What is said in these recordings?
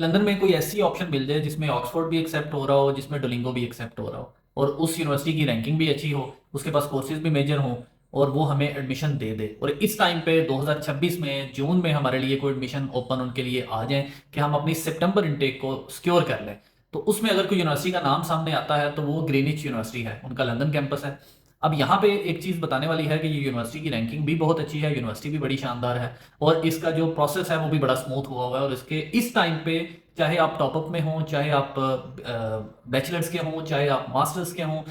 London में कोई ऐसी ऑप्शन मिल जाए जिसमें ऑक्सफोर्ड भी एक्सेप्ट हो रहा हो, जिसमें डुलिंगो भी एक्सेप्ट हो रहा हो, और उस यूनिवर्सिटी की रैंकिंग भी अच्छी हो, उसके पास कोर्सेज भी मेजर हो, और वो हमें एडमिशन दे दे, और इस टाइम पे 2026 में जून में हमारे लिए कोई एडमिशन ओपन उनके लिए आ जाए कि हम अपनी सितंबर इनटेक को सिक्योर कर लें, तो उसमें अगर कोई यूनिवर्सिटी का नाम सामने आता है तो वो ग्रीनिच यूनिवर्सिटी है, उनका लंदन कैंपस है। अब यहाँ पे एक चीज़ बताने वाली है कि ये यूनिवर्सिटी की रैंकिंग भी बहुत अच्छी है, यूनिवर्सिटी भी बड़ी शानदार है, और इसका जो प्रोसेस है वो भी बड़ा स्मूथ हुआ हुआ है, और इसके इस टाइम पे चाहे आप टॉपअप में हों, चाहे आप बैचलर्स के हों, चाहे आप मास्टर्स के हों,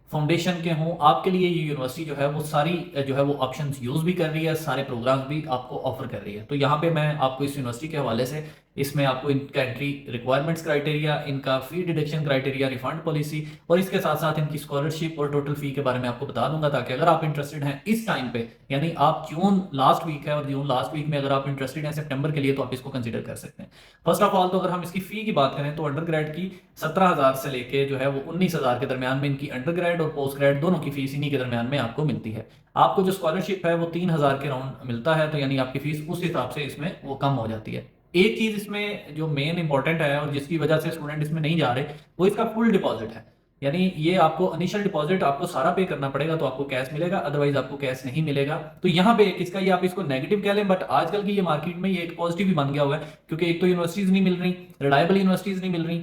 फाउंडेशन के हों, आपके लिए ये यूनिवर्सिटी जो है वो सारी जो है वो ऑप्शंस यूज़ भी कर रही है, सारे प्रोग्राम्स भी आपको ऑफर कर रही है। तो यहाँ पे मैं आपको इस यूनिवर्सिटी के हवाले से, इसमें आपको इनका एंट्री रिक्वायरमेंट्स क्राइटेरिया, इनका फी डिडक्शन क्राइटेरिया, रिफंड पॉलिसी, और इसके साथ साथ इनकी स्कॉलरशिप और टोटल फी के बारे में आपको बता दूंगा, ताकि अगर आप इंटरेस्टेड हैं इस टाइम पे, यानी आप जून लास्ट वीक है और जून लास्ट वीक में अगर आप इंटरेस्टेड हैं सितंबर के लिए, तो आप इसको कंसिडर कर सकते हैं। फर्स्ट ऑफ ऑल तो अगर हम इसकी फी की बात करें तो अंडर ग्रेड की 17,000 से लेके जो है वो 19,000 के दरमियान में इनकी अंडर ग्रेड और पोस्ट ग्रेड दोनों की फीस इन्हीं के दरमियान में आपको मिलती है। आपको जो स्कॉलरशिप है वो 3,000 के राउंड मिलता है, तो यानी आपकी फीस उस हिसाब से इसमें वो कम हो जाती है। एक चीज इसमें जो मेन इंपॉर्टेंट है और जिसकी वजह से स्टूडेंट इसमें नहीं जा रहे, वो इसका फुल डिपॉजिट है। यानी ये आपको इनिशियल डिपॉजिट आपको सारा पे करना पड़ेगा, तो आपको कैश मिलेगा, अदरवाइज आपको कैश नहीं मिलेगा। तो यहाँ पे किसका, ये आप इसको नेगेटिव कह लें, बट आजकल की ये मार्केट में ये एक पॉजिटिव भी बन गया हुआ है, क्योंकि एक तो यूनिवर्सिटीज नहीं मिल रही, रिलायबल यूनिवर्सिटीज नहीं मिल रही,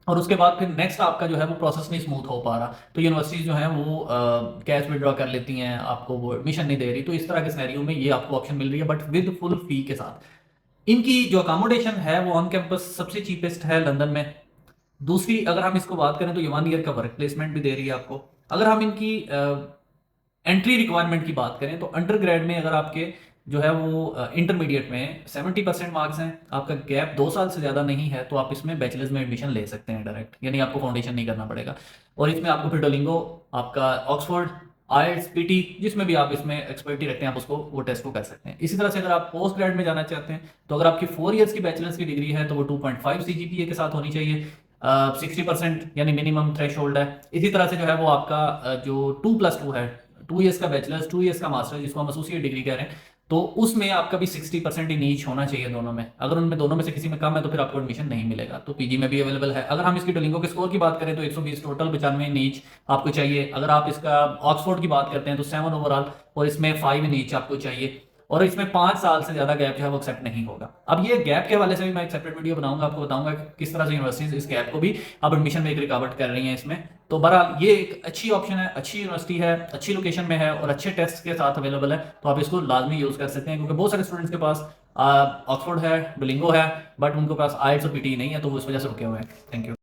और उसके बाद फिर नेक्स्ट आपका जो है वो प्रोसेस नहीं स्मूथ हो पा रहा, तो यूनिवर्सिटीज जो है वो कैश विड्रॉ कर लेती हैं, आपको वो एडमिशन नहीं दे रही। तो इस तरह के सिनेरियो में ये आपको ऑप्शन मिल रही है, बट विद फुल फी के साथ। इनकी जो अकोमोडेशन है वो ऑन कैंपस सबसे चीपेस्ट है लंदन में। दूसरी अगर हम इसको बात करें तो ये 1 ईयर का वर्क प्लेसमेंट भी दे रही है आपको। अगर हम इनकी एंट्री रिक्वायरमेंट की बात करें तो अंडर ग्रेड में अगर आपके जो है वो इंटरमीडिएट में 70% मार्क्स हैं, आपका गैप 2 साल से ज़्यादा नहीं है, तो आप इसमें बैचलर्स में एडमिशन ले सकते हैं डायरेक्ट, यानी आपको फाउंडेशन नहीं करना पड़ेगा। और इसमें आपको फिर डोलिंगो, आपका ऑक्सफोर्ड, आईएलटीएस, पीटी, जिसमें भी आप इसमें एक्सपर्टी रखते हैं आप उसको वो टेस्ट को कर सकते हैं। इसी तरह से अगर आप पोस्ट ग्रेड में जाना चाहते हैं तो अगर आपकी 4 ईयर्स की बैचलर्स की डिग्री है तो वो 2.5 CGPA के साथ होनी चाहिए, 60% यानी मिनिमम थ्रेश होल्ड है। इसी तरह से जो है वो आपका जो 2+2 है, 2 ईयर्स का बैचलर्स, 2 ईयर्स का मास्टर, जिसको हम एसोसिएट डिग्री कह रहे हैं, तो उसमें आपका भी 60% ही नीच होना चाहिए दोनों में। अगर उनमें दोनों में से किसी में कम है तो फिर आपको एडमिशन नहीं मिलेगा। तो पीजी में भी अवेलेबल है। अगर हम इसकी डोलिंगो के स्कोर की बात करें तो 120 टोटल, 95 नीच आपको चाहिए। अगर आप इसका ऑक्सफोर्ड की बात करते हैं तो 7 ओवरऑल, और इसमें 5 नीच आपको चाहिए, और इसमें 5 साल से ज्यादा गैप जो है वो एक्सेप्ट नहीं होगा। अब ये गैप के हवाले से भी मैं एक सेपरेट वीडियो बनाऊंगा, आपको बताऊंगा कि किस तरह से यूनिवर्सिटीज इस गैप को भी अब एडमिशन में एक रिकॉर्ड कर रही हैं इसमें। तो बहरहाल ये एक अच्छी ऑप्शन है, अच्छी यूनिवर्सिटी है, अच्छी लोकेशन में है, और अच्छे टेस्ट के साथ अवेलेबल है, तो आप इसको लाजमी यूज कर सकते हैं, क्योंकि बहुत सारे स्टूडेंट्स के पास ऑक्सफोर्ड है, डुलिंगो है, बट उनके पास आईएलटीएस और पीटी नहीं है, तो वो इस वजह से रुके हुए हैं। Thank you.